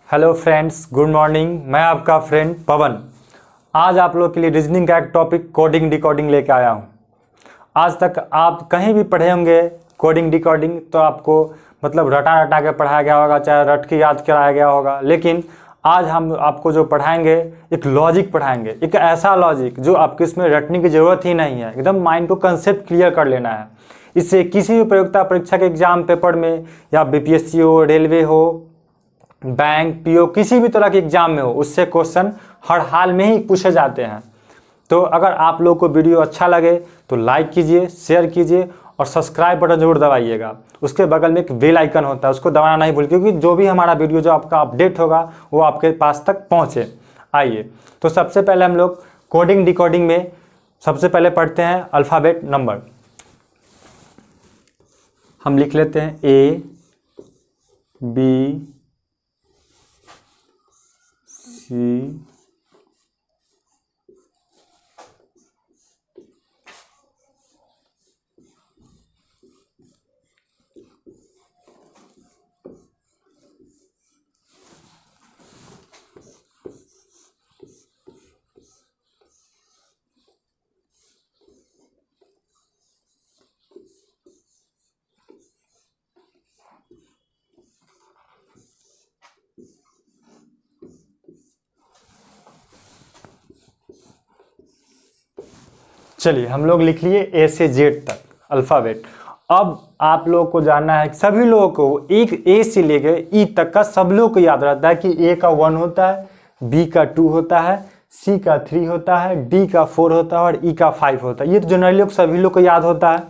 Hello friends, good morning. मैं आपका friend पवन। आज आप लोग के लिए रीजनिंग का एक टॉपिक कोडिंग डिकोडिंग लेके आया हूँ। आज तक आप कहीं भी पढ़े होंगे कोडिंग डिकोडिंग तो आपको मतलब रटा रटा के पढ़ाया गया होगा, चाहे रट के याद कराया गया होगा। लेकिन आज हम आपको जो पढ़ाएंगे एक लॉजिक पढ़ाएंगे, एक ऐसा लॉजिक जो आपको इसमें रटने की ज़रूरत ही नहीं है। एकदम माइंड को कंसेप्ट क्लियर कर लेना है। इससे किसी भी प्रतियोगिता परीक्षा के एग्जाम पेपर में या बीपीएससी हो, रेलवे हो, बैंक, पीओ, किसी भी तरह के एग्जाम में हो, उससे क्वेश्चन हर हाल में ही पूछे जाते हैं। तो अगर आप लोग को वीडियो अच्छा लगे तो लाइक कीजिए, शेयर कीजिए और सब्सक्राइब बटन जरूर दबाइएगा। उसके बगल में एक बेल आइकन होता है, उसको दबाना नहीं भूलिए, क्योंकि जो भी हमारा वीडियो जो आपका अपडेट होगा वो आपके पास तक पहुँचे। आइए, तो सबसे पहले हम लोग कोडिंग डिकोडिंग में सबसे पहले पढ़ते हैं अल्फ़ाबेट नंबर। हम लिख लेते हैं ए बी सी चलिए हम लोग लिख लिए ए से जेड तक अल्फ़ाबेट। अब आप लोगों को जानना है, सभी लोगों को एक ए से लेकर ई तक का सब लोग को याद रहता है कि ए का 1 होता है, बी का 2 होता है, सी का 3 होता है, डी का 4 होता है और ई का 5 होता है। ये तो जनरली लोग सभी लोग को याद होता है।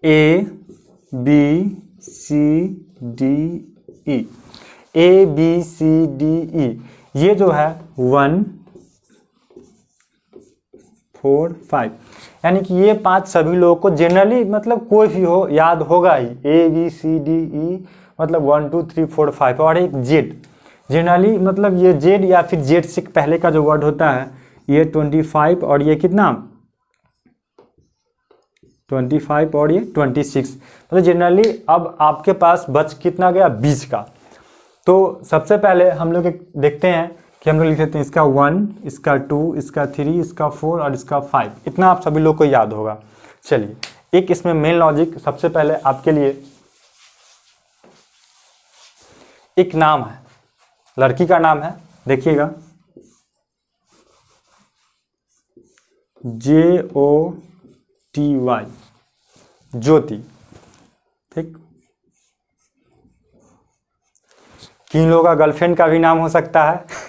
A B C D E, A B C D E, ये जो है 1 4 5, यानी कि ये 5 सभी लोगों को जनरली मतलब कोई भी हो याद होगा ही। ए बी सी डी ई मतलब 1 2 3 4 5 और एक जेड। जनरली मतलब ये जेड या फिर जेड से पहले का जो वर्ड होता है ये 25 और ये कितना 25 और ये 26, मतलब जनरली अब आपके पास बच कितना गया 20 का। तो सबसे पहले हम लोग देखते हैं कि हम लोग लिख देते हैं इसका 1, इसका 2, इसका 3, इसका 4 और इसका 5। इतना आप सभी लोग को याद होगा। चलिए, एक इसमें मेन लॉजिक सबसे पहले आपके लिए एक नाम है, लड़की का नाम है, देखिएगा JOTY, ज्योति। ठीक, किन लोगों का गर्लफ्रेंड का भी नाम हो सकता है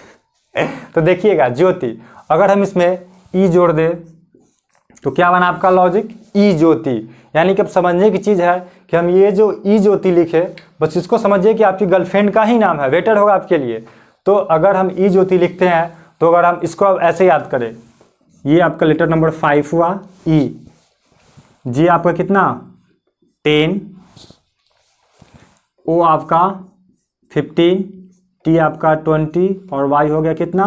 तो देखिएगा ज्योति। अगर हम इसमें ई जोड़ दें तो क्या बना आपका लॉजिक, ई ज्योति। यानी कि अब समझने की चीज़ है कि हम ये जो ई ज्योति लिखे, बस इसको समझिए कि आपकी गर्लफ्रेंड का ही नाम है, बेटर होगा आपके लिए। तो अगर हम ई ज्योति लिखते हैं तो अगर हम इसको अब ऐसे याद करें, ये आपका लेटर नंबर 5 हुआ ई, जी आपका कितना 10, ओ आपका 15, टी आपका 20 और वाई हो गया कितना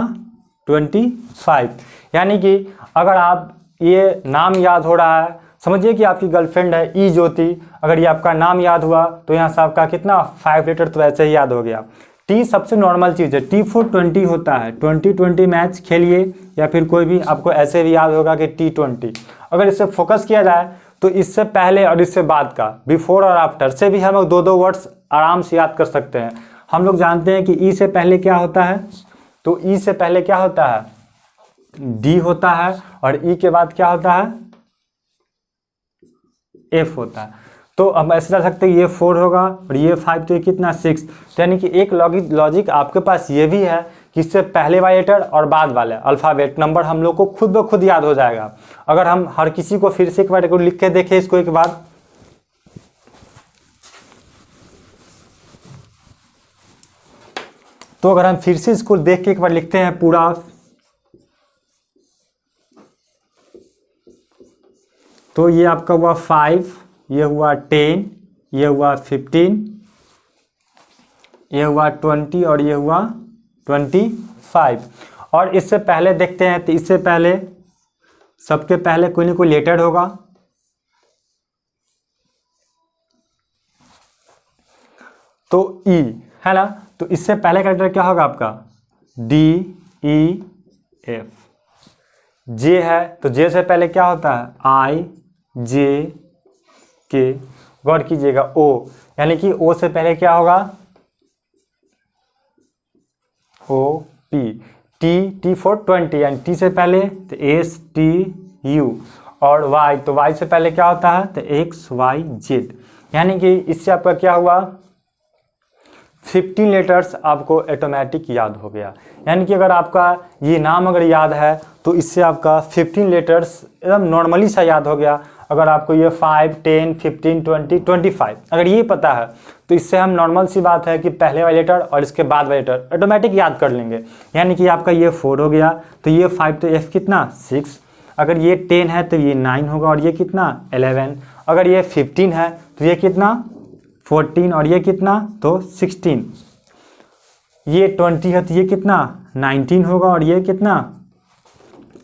25। यानी कि अगर आप ये नाम याद हो रहा है, समझिए कि आपकी गर्लफ्रेंड है ई ज्योति। अगर ये आपका नाम याद हुआ तो यहाँ से आपका कितना 5 लेटर तो ऐसे ही याद हो गया। टी सबसे नॉर्मल चीज़ है, टी फॉर 20 होता है। 20-20 मैच खेलिए या फिर कोई भी, आपको ऐसे भी याद होगा कि T20। अगर इससे फोकस किया जाए तो इससे पहले और इससे बाद का, बिफोर और आफ्टर से भी हम लोग 2-2 वर्ड्स आराम से याद कर सकते हैं। हम लोग जानते हैं कि ई से पहले क्या होता है, तो ई से पहले क्या होता है डी होता है और ई के बाद क्या होता है एफ होता है। तो हम ऐसे जा सकते हैं ये 4 होगा और ये 5, तो ये कितना 6। तो यानी कि एक लॉजिक आपके पास ये भी है कि इससे पहले वाले लेटर और बाद वाले अल्फ़ाबेट नंबर हम लोग को खुद ब खुद याद हो जाएगा। अगर हम हर किसी को फिर से एक बार लिख के देखें इसको एक बार, तो अगर हम फिर से इसको देख के एक बार लिखते हैं पूरा, तो ये आपका हुआ 5, ये हुआ 10, ये हुआ 15, ये हुआ 20 और ये हुआ 25। और इससे पहले देखते हैं तो इससे पहले सबके पहले कोई ना कोई लेटर होगा, तो ई है ना। तो इससे पहले का लेटर क्या होगा आपका DEF। जे है तो जे से पहले क्या होता है IJK। गौर कीजिएगा O, यानी कि O से पहले क्या होगा OP। T फॉर 20, यानी T से पहले तो STU। और Y, तो Y से पहले क्या होता है तो XYZ। यानी कि इससे आपका क्या हुआ 15 लेटर्स आपको ऑटोमेटिक याद हो गया। यानी कि अगर आपका ये नाम अगर याद है तो इससे आपका 15 लेटर्स एकदम नॉर्मली सा याद हो गया। अगर आपको ये 5, 10, 15, 20, 25 अगर ये पता है तो इससे हम नॉर्मल सी बात है कि पहले वाला लेटर और इसके बाद वाला लेटर ऑटोमेटिक याद कर लेंगे। यानी कि आपका ये 4 हो गया तो ये 5 तो F कितना 6। अगर ये 10 है तो ये 9 होगा और ये कितना 11। अगर ये 15 है तो ये कितना 14 और ये कितना तो 16। ये 20 है तो ये कितना 19 होगा और ये कितना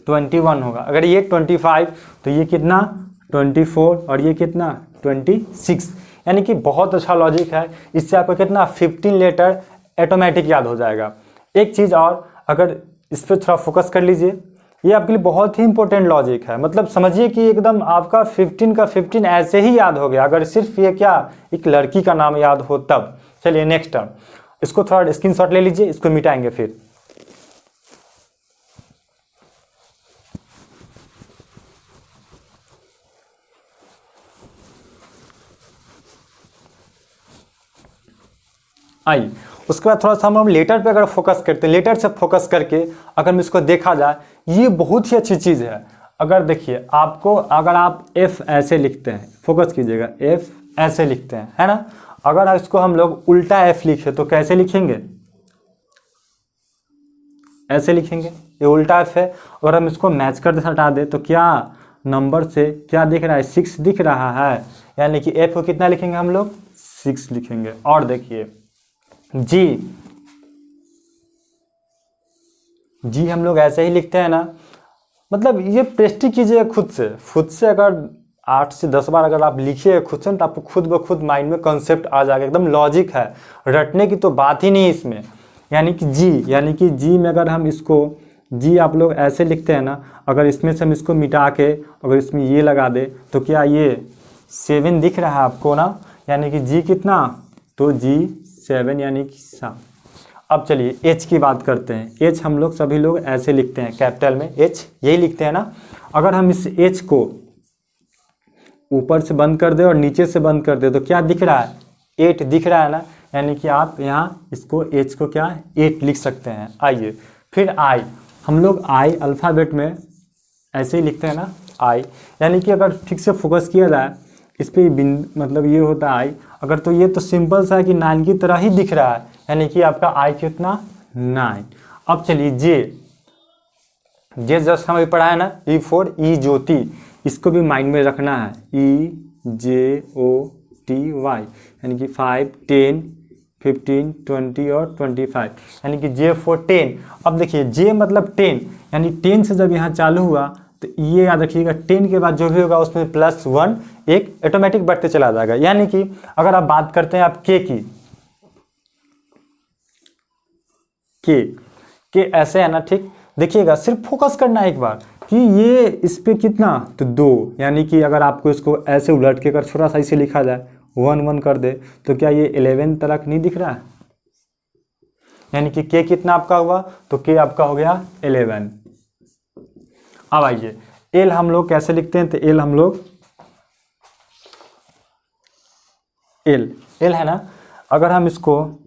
21 होगा। अगर ये 25 तो ये कितना 24 और ये कितना 26। यानी कि बहुत अच्छा लॉजिक है। इससे आपको कितना 15 लेटर ऑटोमेटिक याद हो जाएगा। एक चीज़ और, अगर इस पर थोड़ा फोकस कर लीजिए, ये आपके लिए बहुत ही इंपॉर्टेंट लॉजिक है। मतलब समझिए कि एकदम आपका 15 का 15 ऐसे ही याद हो गया अगर सिर्फ ये क्या एक लड़की का नाम याद हो तब। चलिए नेक्स्ट टर्म, इसको थोड़ा स्क्रीनशॉट ले लीजिए, इसको मिटाएंगे फिर। आइए उसके बाद थोड़ा सा हम लेटर पे अगर फोकस करते हैं, लेटर से फोकस करके अगर हम इसको देखा जाए, ये बहुत ही अच्छी चीज़ है। अगर देखिए आपको, अगर आप F ऐसे लिखते हैं, फोकस कीजिएगा, F ऐसे लिखते हैं है ना। अगर इसको हम लोग उल्टा F लिखे तो कैसे लिखेंगे, ऐसे लिखेंगे, ये उल्टा F है। और हम इसको मैच कर हटा दे तो क्या नंबर से क्या दिख रहा है 6 दिख रहा है। यानी कि F को कितना लिखेंगे हम लोग 6 लिखेंगे। और देखिए जी हम लोग ऐसे ही लिखते हैं ना। मतलब ये प्रैक्टिस कीजिए खुद से अगर 8 से 10 बार अगर आप लिखिए खुद से तो आपको खुद ब खुद माइंड में कॉन्सेप्ट आ जाएगा। एकदम लॉजिक है, रटने की तो बात ही नहीं इसमें। यानी कि जी में अगर हम इसको जी आप लोग ऐसे लिखते हैं ना, अगर इसमें से हम इसको मिटा के अगर इसमें ये लगा दे तो क्या ये 7 दिख रहा है आपको ना। यानी कि जी कितना तो जी 7 यानी कि 7। अब चलिए H की बात करते हैं। H हम लोग सभी लोग ऐसे लिखते हैं, कैपिटल में H यही लिखते हैं ना। अगर हम इस H को ऊपर से बंद कर दे और नीचे से बंद कर दे तो क्या दिख रहा है 8 दिख रहा है ना। यानी कि आप यहाँ इसको H को क्या 8 लिख सकते हैं। आइए फिर I, हम लोग I अल्फ़ाबेट में ऐसे ही लिखते हैं ना I। यानी कि अगर ठीक से फोकस किया जाए इस पर मतलब ये होता है I। अगर तो ये तो सिंपल सा है कि 9 की तरह ही दिख रहा है। यानी कि आपका I कितना 9। अब चलिए जे जस्ट हमें पढ़ा है ना E फॉर ई ज्योति, इसको भी माइंड में रखना है EJOTY। यानी कि 5, 10, 15, 20 और 25। यानी कि J फॉर 10। अब देखिए J मतलब 10, यानी 10 से जब यहाँ चालू हुआ तो ये याद रखिएगा 10 के बाद जो भी होगा उसमें +1 एक ऑटोमेटिक बढ़ते चला जाएगा। यानी कि अगर आप बात करते हैं आप के ऐसे है ना, ठीक। देखिएगा सिर्फ फोकस करना है एक बार कि ये इस पे कितना तो 2। यानी कि अगर आपको इसको ऐसे उलट के अगर थोड़ा सा इसे लिखा जाए 1 1 कर दे तो क्या ये 11 तक नहीं दिख रहा है। यानी कि के कितना आपका हुआ तो के आपका हो गया 11। अब आइए एल हम लोग कैसे लिखते हैं तो एल हम लोग एल है ना। अगर हम इसको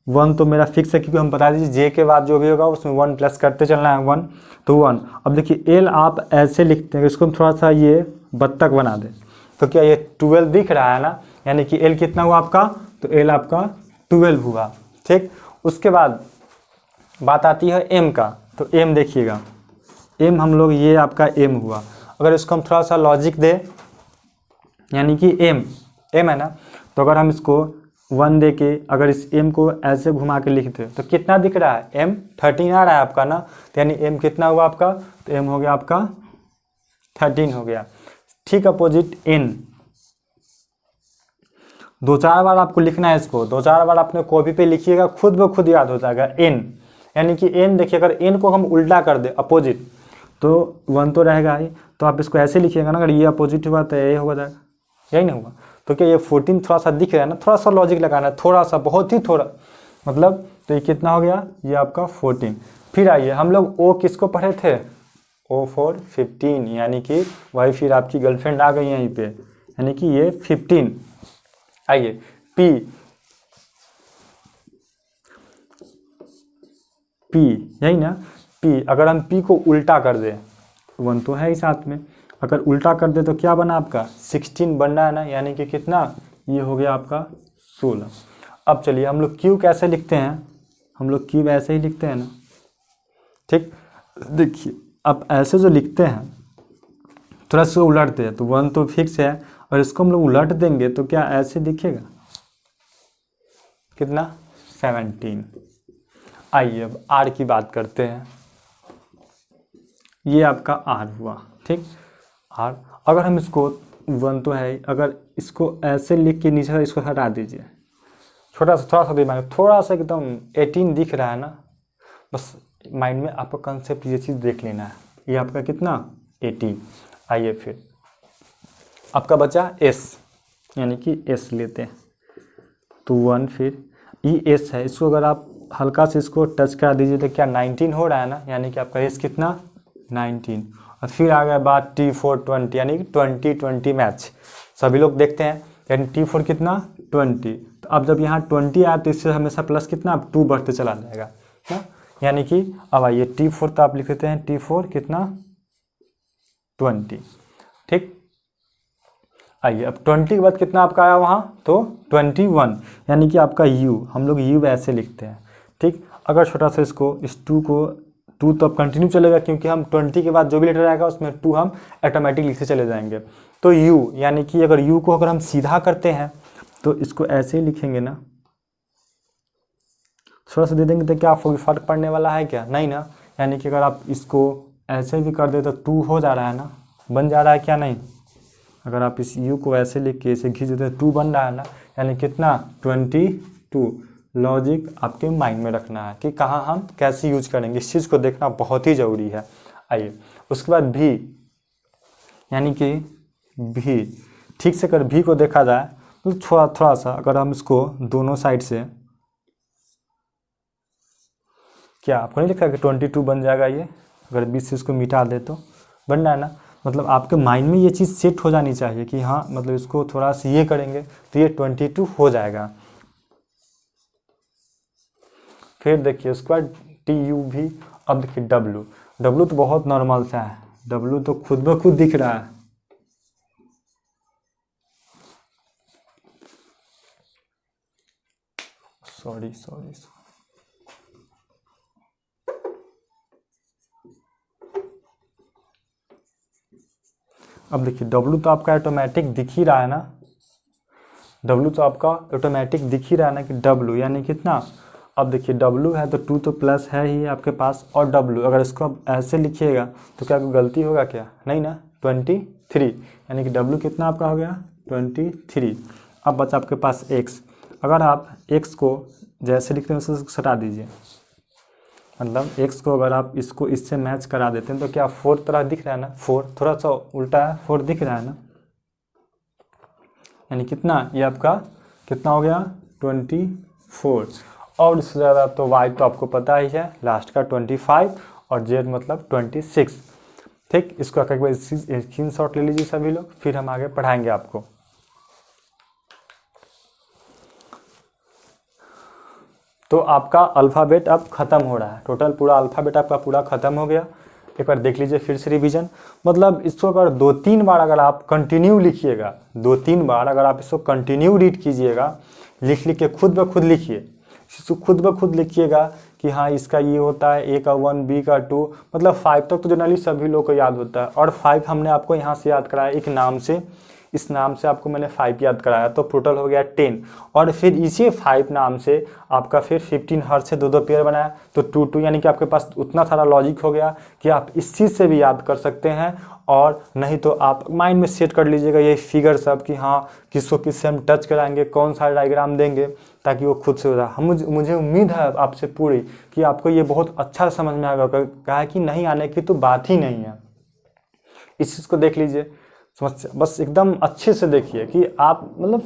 1 तो मेरा फिक्स है क्योंकि हम बता दीजिए जे के बाद जो भी होगा उसमें 1 प्लस करते चलना है 1 तो 1। अब देखिए एल आप ऐसे लिखते हैं, इसको हम थोड़ा सा ये बत्तख बना दें तो क्या ये 12 दिख रहा है ना। यानी कि एल कितना हुआ आपका तो एल आपका 12 हुआ, ठीक। उसके बाद बात आती है एम का, तो एम देखिएगा एम हम लोग ये आपका एम हुआ। अगर इसको हम थोड़ा सा लॉजिक दें, यानी कि एम है ना, तो अगर हम इसको 1 दे के अगर इस एम को ऐसे घुमा के लिखते तो कितना दिख रहा है एम 13 आ रहा है आपका ना। तो यानी एम कितना हुआ आपका तो एम हो गया आपका 13 हो गया, ठीक। अपोजिट एन, दो चार बार आपको लिखना है इसको, दो चार बार अपने कॉपी पे लिखिएगा, खुद ब खुद याद हो जाएगा। एन यानी कि एन, देखिए अगर एन को हम उल्टा कर दे अपोजिट तो 1 तो रहेगा ही, तो आप इसको ऐसे लिखिएगा ना, अगर ये अपोजिट हुआ तो ये हो जाएगा, यही नहीं हुआ। तो क्या ये 14 थोड़ा सा दिख रहा है ना, थोड़ा सा लॉजिक लगाना है, थोड़ा सा, बहुत ही थोड़ा, मतलब तो ये कितना हो गया, ये आपका 14। फिर आइए हम लोग ओ किसको पढ़े थे, ओ फॉर 15, यानी कि वही फिर आपकी गर्लफ्रेंड आ गई यहीं पे, यानी कि ये 15। आइए पी, पी यही ना, पी अगर हम पी को उल्टा कर दें, 1 तो है ही साथ में, अगर उल्टा कर दे तो क्या बना आपका 16 बन रहा है ना, यानी कि कितना, ये हो गया आपका 16। अब चलिए हम लोग क्यू कैसे लिखते हैं, हम लोग क्यू ऐसे ही लिखते हैं ना, ठीक। देखिए अब ऐसे जो लिखते हैं थोड़ा सा उलटते हैं, तो 1 तो फिक्स है, और इसको हम लोग उलट देंगे तो क्या ऐसे दिखेगा, कितना 17। आइए अब आर की बात करते हैं, ये आपका आर हुआ, ठीक। आर अगर हम इसको 1 तो है, अगर इसको ऐसे लिख के नीचे इसको हटा दीजिए, थोड़ा सा दिमाग, थोड़ा सा एकदम 18 दिख रहा है ना, बस माइंड में आपका कंसेप्ट ये चीज़ देख लेना है, ये आपका कितना 18। आइए फिर आपका बचा एस, यानी कि एस लेते हैं तो 1, फिर ई एस है, इसको अगर आप हल्का से इसको टच करा दीजिए तो क्या 19 हो रहा है ना, यानी कि आपका एस कितना 19। और फिर आ गया बात T4 20, यानी कि 20-20 मैच सभी लोग देखते हैं, यानी T4 कितना 20। तो अब जब यहाँ 20 आया तो इससे हमेशा प्लस कितना 2 बढ़ते चला जाएगा ना, यानी कि अब आइए T4 तो आप लिख देते हैं T4 कितना 20, ठीक। आइए अब 20 के बाद कितना आपका आया वहाँ, तो 21, यानी कि आपका U, हम लोग U ऐसे लिखते हैं, ठीक। अगर छोटा सा इसको, इस 2 को, 2 तो अब कंटिन्यू चलेगा क्योंकि हम 20 के बाद जो भी लेटर आएगा उसमें 2 हम ऑटोमेटिक लिखते चले जाएंगे। तो U, यानी कि अगर U को अगर हम सीधा करते हैं तो इसको ऐसे ही लिखेंगे ना, थोड़ा सा दे देंगे तो क्या फर्क पड़ने वाला है क्या, नहीं ना। यानी कि अगर आप इसको ऐसे भी कर दे तो 2 हो जा रहा है ना, बन जा रहा है क्या, नहीं। अगर आप इस U को ऐसे लिख के इसे खींच देते तो 2 बन रहा है ना, यानी कितना 22। लॉजिक आपके माइंड में रखना है कि कहाँ हम कैसे यूज करेंगे, इस चीज़ को देखना बहुत ही ज़रूरी है। आइए उसके बाद भी, यानी कि भी, ठीक से अगर भी को देखा जाए तो थोड़ा सा अगर हम इसको दोनों साइड से, क्या आपको नहीं लिखा कि 22 बन जाएगा, ये अगर 20 से इसको मिटा दे तो बन रहा है ना, मतलब आपके माइंड में ये चीज़ सेट हो जानी चाहिए कि हाँ, मतलब इसको थोड़ा सा ये करेंगे तो ये 22 हो जाएगा। फिर देखिए उसके बाद TU भी। अब देखिए W तो बहुत नॉर्मल सा है, W तो खुद ब खुद दिख रहा है, सॉरी। अब देखिए W तो आपका ऑटोमेटिक दिख ही रहा है ना, W तो आपका ऑटोमेटिक दिख ही रहा है ना कि W यानी कितना। अब देखिए W है तो 2 तो प्लस है ही आपके पास, और W अगर इसको आप ऐसे लिखिएगा तो क्या कोई गलती होगा क्या, नहीं ना, 23, यानी कि W कितना आपका हो गया 23। अब बचा आपके पास X, अगर आप X को जैसे लिखते हैं उससे सटा दीजिए, मतलब X को अगर आप इसको इससे मैच करा देते हैं तो क्या 4 तरह दिख रहा है ना, 4 थोड़ा सा उल्टा है, 4 दिख रहा है ना, यानी कितना, ये आपका कितना हो गया 24। और इससे ज़्यादा तो Y तो आपको पता ही है, लास्ट का 25, और Z मतलब 26, ठीक। इसको एक बार स्क्रीनशॉट ले लीजिए सभी लोग, फिर हम आगे पढ़ाएंगे आपको। तो आपका अल्फ़ाबेट अब ख़त्म हो रहा है, टोटल पूरा अल्फ़ाबेट आपका पूरा ख़त्म हो गया। एक बार देख लीजिए फिर से रिवीजन, मतलब इसको अगर 2-3 बार अगर आप कंटिन्यू लिखिएगा, 2-3 बार अगर आप इसको कंटिन्यू रीड कीजिएगा, लिख के खुद ब खुद लिखिए, इसको खुद ब खुद लिखिएगा कि हाँ इसका ये होता है, A का 1, B का 2, मतलब 5 तक तो जनरली सभी लोग को याद होता है। और 5 हमने आपको यहाँ से याद कराया एक नाम से, इस नाम से आपको मैंने 5 याद कराया, तो टोटल हो गया 10। और फिर इसी 5 नाम से आपका फिर 15 हर से 2-2 पेयर बनाया, तो 2-2, यानी कि आपके पास उतना सारा लॉजिक हो गया कि आप इस चीज़ से भी याद कर सकते हैं। और नहीं तो आप माइंड में सेट कर लीजिएगा ये फिगर सब कि हाँ किसको किससे हम टच कराएंगे, कौन सा डायग्राम देंगे, ताकि वो खुद से हो जाए। मुझे उम्मीद है आपसे पूरी कि आपको ये बहुत अच्छा समझ में आएगा। कहा कि नहीं आने की तो बात ही नहीं है। इस चीज़ को देख लीजिए, समझ बस एकदम अच्छे से देखिए कि आप मतलब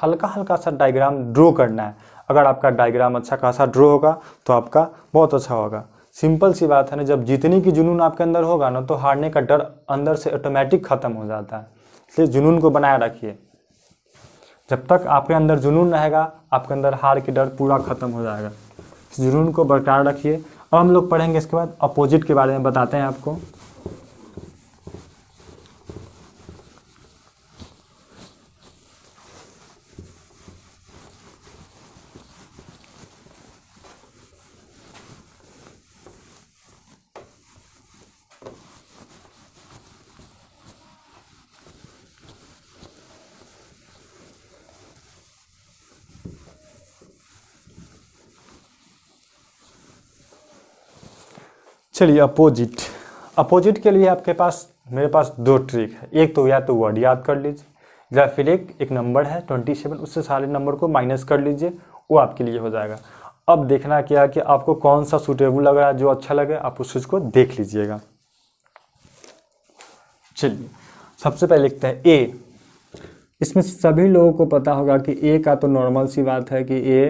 हल्का हल्का सा डायग्राम ड्रॉ करना है। अगर आपका डायग्राम अच्छा खासा ड्रॉ होगा तो आपका बहुत अच्छा होगा। सिंपल सी बात है ना, जब जीतने की जुनून आपके अंदर होगा ना, तो हारने का डर अंदर से ऑटोमेटिक खत्म हो जाता है। इसलिए जुनून को बनाए रखिए। जब तक आपके अंदर जुनून रहेगा, आपके अंदर हार की डर पूरा खत्म हो जाएगा। इस जुनून को बरकरार रखिए। अब हम लोग पढ़ेंगे इसके बाद अपोजिट के बारे में, बताते हैं आपको। चलिए अपोजिट। अपोजिट के लिए आपके पास मेरे पास 2 ट्रिक है। एक तो या तो वर्ड याद कर लीजिए, या फिर एक नंबर है 27, उससे सारे नंबर को माइनस कर लीजिए, वो आपके लिए हो जाएगा। अब देखना क्या है कि आपको कौन सा सूटेबल लग रहा है, जो अच्छा लगे आप उस चीज़ को देख लीजिएगा। चलिए सबसे पहले लिखते हैं ए। इसमें सभी लोगों को पता होगा कि ए का तो नॉर्मल सी बात है कि A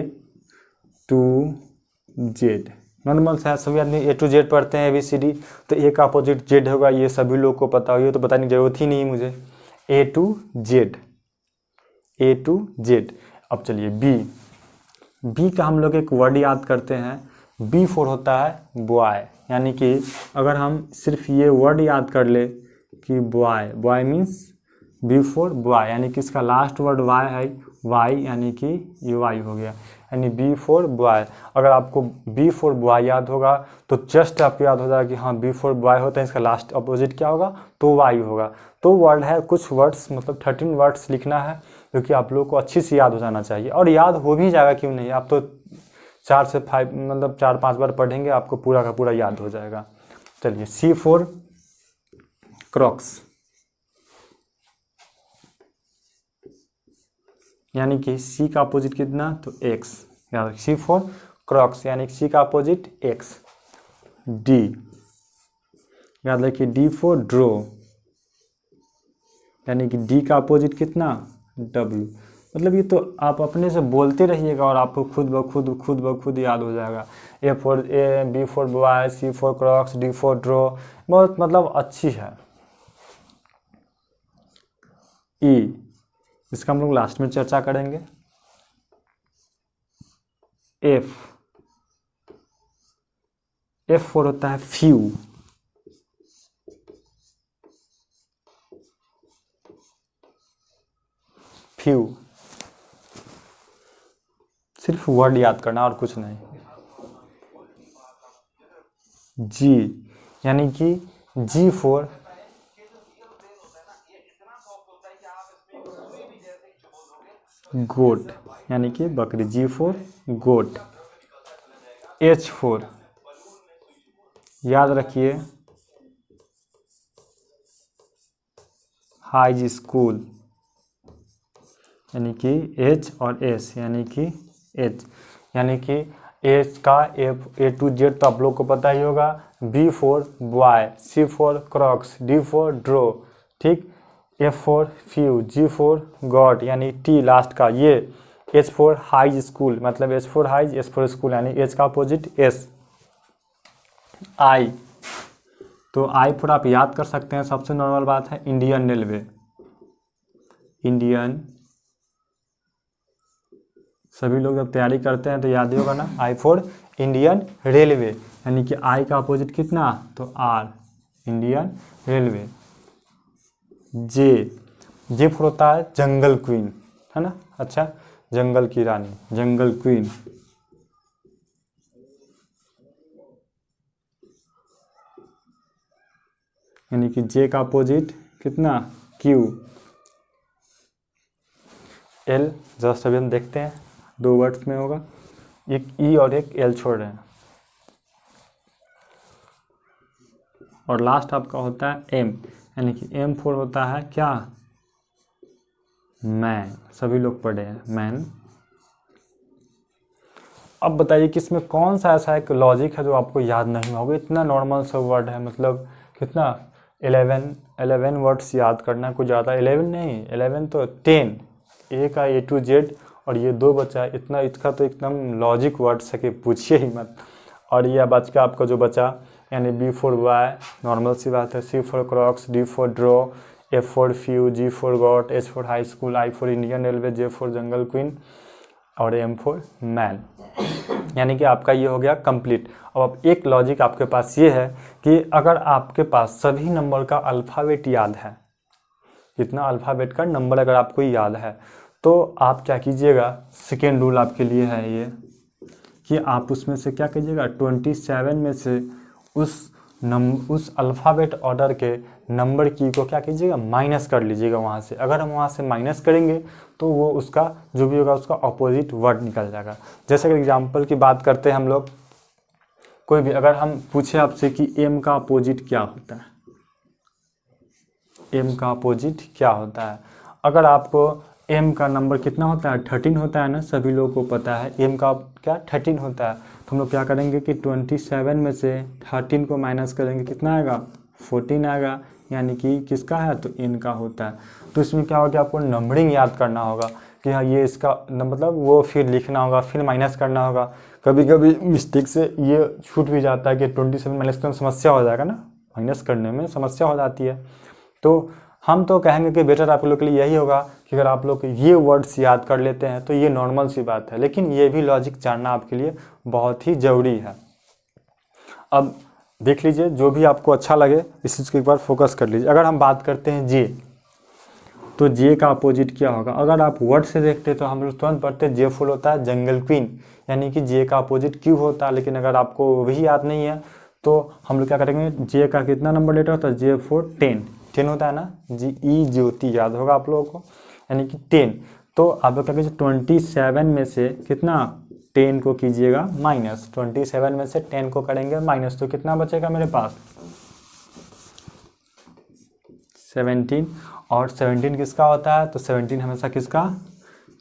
to Z, नॉर्मल सा सभी आदमी A to Z पढ़ते हैं ABCD, तो ए का अपोजिट Z होगा, ये सभी लोग को पता होगा, ये तो बताने की जरूरत ही नहीं मुझे। A to Z, A to Z। अब चलिए बी का हम लोग एक वर्ड याद करते हैं, B फॉर होता है बॉय। यानी कि अगर हम सिर्फ ये वर्ड याद कर ले कि boy means B for boy, यानी कि इसका लास्ट वर्ड वाई है, वाई यानी कि ये वाई हो गया, यानी B फॉर बॉय। अगर आपको B फॉर बॉय याद होगा तो जस्ट आपको याद हो जाएगा कि हाँ B फॉर बॉय होता है, इसका लास्ट अपोजिट क्या होगा, तो वाई होगा। तो वर्ड है, कुछ वर्ड्स मतलब 13 वर्ड्स लिखना है, जो कि आप लोग को अच्छी से याद हो जाना चाहिए। और याद हो भी जाएगा, क्यों नहीं, आप तो 4 से 5 मतलब 4-5 बार पढ़ेंगे, आपको पूरा का पूरा याद हो जाएगा। चलिए C फॉर क्रॉक्स, यानी कि C का अपोजिट कितना, तो X, याद C फॉर क्रॉक्स यानी C का अपोजिट X। D, याद रखिए D फॉर ड्रॉ, यानी कि D का अपोजिट कितना, W। मतलब ये तो आप अपने से बोलते रहिएगा और आपको खुद ब खुद याद हो जाएगा। A for B for boy, C for Crocs, D for draw, बहुत मतलब अच्छी है। E, इसका हम लोग लास्ट में चर्चा करेंगे। F फॉर होता है फ्यू, सिर्फ वर्ड याद करना और कुछ नहीं। G, यानी कि G फॉर गोट, यानी कि बकरी, G for goat. H for, याद रखिए हाई स्कूल, यानी कि H और S, यानी कि H, यानी कि H का A to Z तो आप लोग को पता ही होगा। B for boy, C for Crocs, D for draw, ठीक। F for few, G for got, यानी T लास्ट का ये। H फॉर हाई स्कूल, मतलब H for high, S for school, यानी H का अपोजिट S। I, तो I for आप याद कर सकते हैं, सबसे नॉर्मल बात है इंडियन रेलवे, इंडियन, सभी लोग जब तैयारी करते हैं तो याद ही होगा ना, I फॉर इंडियन रेलवे, यानी कि I का अपोजिट कितना, तो R, Indian railway. J for होता है जंगल क्वीन, है ना, अच्छा, जंगल की रानी, जंगल क्वीन। यानी कि जे का अपोजिट कितना, क्यू। एल, जस्ट अभी हम देखते हैं 2 वर्ड्स में होगा, एक ई और एक एल छोड़ रहे हैं, और लास्ट आपका होता है एम, यानी कि M4 होता है क्या, मैन। सभी लोग पढ़े हैं मैन। अब बताइए कि इसमें कौन सा ऐसा एक लॉजिक है जो आपको याद नहीं होगा, इतना नॉर्मल सा वर्ड है, मतलब कितना 11 वर्ड्स याद करना, कुछ ज़्यादा 11 नहीं, 11 तो 10, ए का A to Z, और ये 2 बचा है, इतना इसका तो एकदम लॉजिक वर्ड्स है कि पूछिए ही मत। और यह बच का आपका जो बचा, यानी B for बॉय, नॉर्मल सी बात है, C for Crocs, D for draw, F for few, G for got, H for high school, I for Indian railway, J for jungle queen, और M for मैन। यानी कि आपका ये हो गया complete. अब एक लॉजिक आपके पास ये है कि अगर आपके पास सभी नंबर का अल्फ़ाबेट याद है, जितना अल्फ़ाबेट का नंबर अगर आपको याद है, तो आप क्या कीजिएगा, सेकेंड रूल आपके लिए है ये कि आप उसमें से क्या कीजिएगा, 27 में से उस अल्फ़ाबेट ऑर्डर के नंबर की को क्या कीजिएगा, माइनस कर लीजिएगा वहाँ से। अगर हम वहाँ से माइनस करेंगे तो वो उसका जो भी होगा उसका अपोजिट वर्ड निकल जाएगा। जैसे अगर एग्जांपल की बात करते हैं हम लोग, कोई भी अगर हम पूछे आपसे कि एम का अपोजिट क्या होता है, एम का अपोजिट क्या होता है, अगर आपको एम का नंबर कितना होता है, 13 होता है ना, सभी लोगों को पता है एम का क्या 13 होता है। तो हम लोग क्या करेंगे कि 27 में से 13 को माइनस करेंगे, कितना आएगा, 14 आएगा, यानी कि किसका है, तो एन का होता है। तो इसमें क्या होगा कि आपको नंबरिंग याद करना होगा कि हाँ ये इसका मतलब वो फिर लिखना होगा, फिर माइनस करना होगा। कभी कभी मिस्टेक से ये छूट भी जाता है कि 27 माइनस करने में समस्या हो जाएगा ना, माइनस करने में समस्या हो जाती है। तो हम तो कहेंगे कि बेटर आप लोग के लिए यही होगा कि अगर आप लोग ये वर्ड्स याद कर लेते हैं तो ये नॉर्मल सी बात है, लेकिन ये भी लॉजिक जानना आपके लिए बहुत ही ज़रूरी है। अब देख लीजिए, जो भी आपको अच्छा लगे इस चीज़ को एक बार फोकस कर लीजिए। अगर हम बात करते हैं जे, तो जे का अपोजिट क्या होगा, अगर आप वर्ड से देखते तो हम लोग तुरंत पढ़ते जे फुल होता है जंगल क्वीन, यानी कि जे का अपोजिट क्यों होता है। लेकिन अगर आपको वो भी याद नहीं है तो हम लोग क्या करेंगे, जे का कितना नंबर लेटर होता है, जे फोर 10 होता है ना, जी ई ज्योति याद होगा आप लोगों को, यानी कि 10। तो आप लोग क्या कीजिए, 27 में से कितना 10 को कीजिएगा माइनस, 27 में से 10 को करेंगे माइनस, तो कितना बचेगा मेरे पास 17। और 17 किसका होता है, तो 17 हमेशा किसका,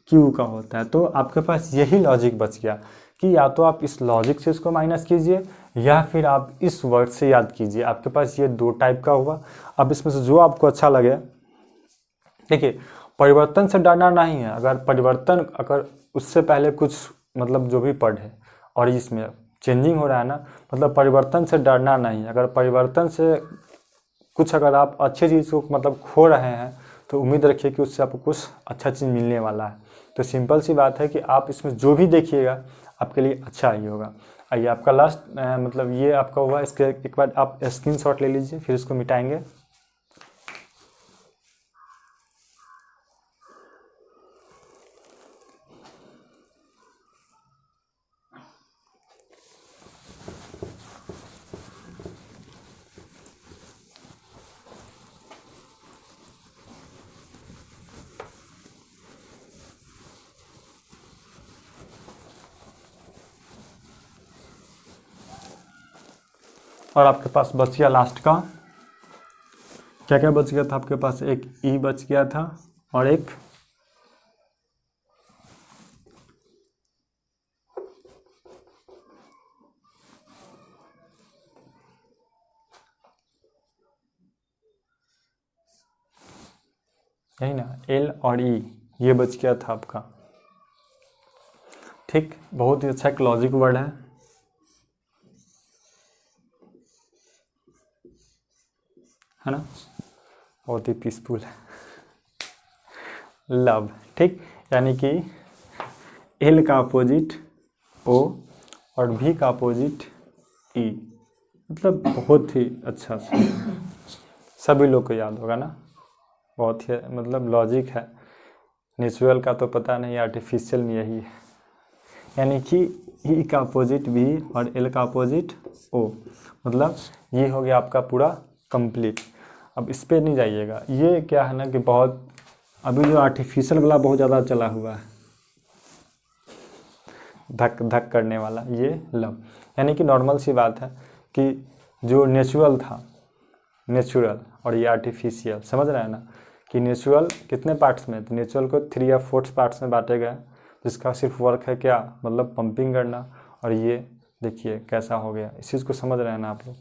क्यू का होता है। तो आपके पास यही लॉजिक बच गया कि या तो आप इस लॉजिक से इसको माइनस कीजिए या फिर आप इस वर्ड से याद कीजिए। आपके पास ये 2 टाइप का हुआ। अब इसमें से जो आपको अच्छा लगे, देखिए परिवर्तन से डरना नहीं है। अगर परिवर्तन, अगर उससे पहले कुछ मतलब जो भी पढ़े और इसमें चेंजिंग हो रहा है ना, मतलब परिवर्तन से डरना नहीं। अगर परिवर्तन से कुछ अगर आप अच्छी चीज़ को मतलब खो रहे हैं तो उम्मीद रखिए कि उससे आपको कुछ अच्छा चीज़ मिलने वाला है। तो सिंपल सी बात है कि आप इसमें जो भी देखिएगा आपके लिए अच्छा ही होगा। आइए आपका लास्ट मतलब ये आपका हुआ, इसके एक बार आप स्क्रीनशॉट ले लीजिए, फिर इसको मिटाएंगे। और आपके पास बच गया लास्ट का, क्या क्या बच गया था आपके पास, एक ई बच गया था और एक यही ना, एल और ई, ये बच गया था आपका। ठीक, बहुत ही अच्छा एक लॉजिक वर्ड है ना, बहुत ही पीसफुल है, लव। ठीक, यानी कि एल का अपोजिट ओ और भी का अपोजिट ई, मतलब बहुत ही अच्छा सा सभी लोग को याद होगा ना, बहुत ही मतलब लॉजिक है। नेचुरल का तो पता नहीं, आर्टिफिशियल में यही है। यानी कि ई का अपोजिट भी और एल का अपोजिट ओ, मतलब ये हो गया आपका पूरा कंप्लीट। अब इस पे नहीं जाइएगा, ये क्या है ना कि बहुत अभी जो आर्टिफिशियल वाला बहुत ज़्यादा चला हुआ है, धक धक करने वाला, ये लव। यानी कि नॉर्मल सी बात है कि जो नेचुरल था, नेचुरल, और ये आर्टिफिशियल, समझ रहे हैं ना कि नेचुरल कितने पार्ट्स में, तो नेचुरल को 3 या 4 पार्ट्स में बांटे गए, जिसका सिर्फ वर्क है क्या, मतलब पंपिंग करना। और ये देखिए कैसा हो गया, इस चीज़ को समझ रहे हैं ना आप लोग।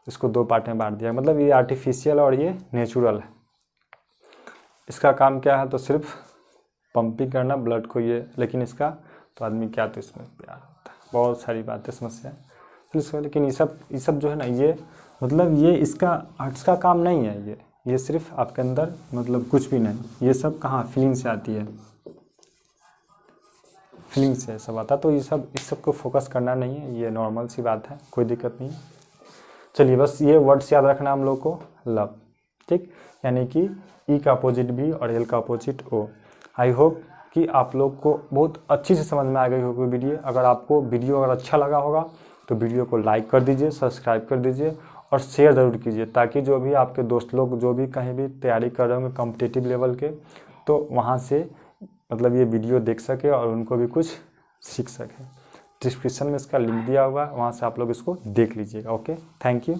इसको 2 पार्ट में बांट दिया, मतलब ये आर्टिफिशियल और ये नेचुरल है। इसका काम क्या है, तो सिर्फ पंपिंग करना ब्लड को, ये, लेकिन इसका तो आदमी क्या, तो इसमें प्यार होता है, बहुत सारी बातें समस्या है। लेकिन ये सब जो है ना, ये मतलब ये इसका काम नहीं है, ये सिर्फ आपके अंदर, मतलब कुछ भी नहीं, ये सब कहाँ फीलिंग से आती है, फीलिंग से सब आता। तो इस सब को फोकस करना नहीं है, ये नॉर्मल सी बात है, कोई दिक्कत नहीं। चलिए बस ये वर्ड्स याद रखना हम लोग को, लव, ठीक, यानी कि ई का अपोजिट बी और एल का अपोजिट ओ। आई होप कि आप लोग को बहुत अच्छी से समझ में आ गई होगी वीडियो। अगर आपको वीडियो अगर अच्छा लगा होगा तो वीडियो को लाइक कर दीजिए, सब्सक्राइब कर दीजिए और शेयर ज़रूर कीजिए, ताकि जो भी आपके दोस्त लोग जो भी कहीं भी तैयारी कर रहे होंगे कॉम्पिटिटिव लेवल के, तो वहाँ से मतलब ये वीडियो देख सके और उनको भी कुछ सीख सके। डिस्क्रिप्शन में इसका लिंक दिया हुआ है, वहाँ से आप लोग इसको देख लीजिएगा। Okay, thank you.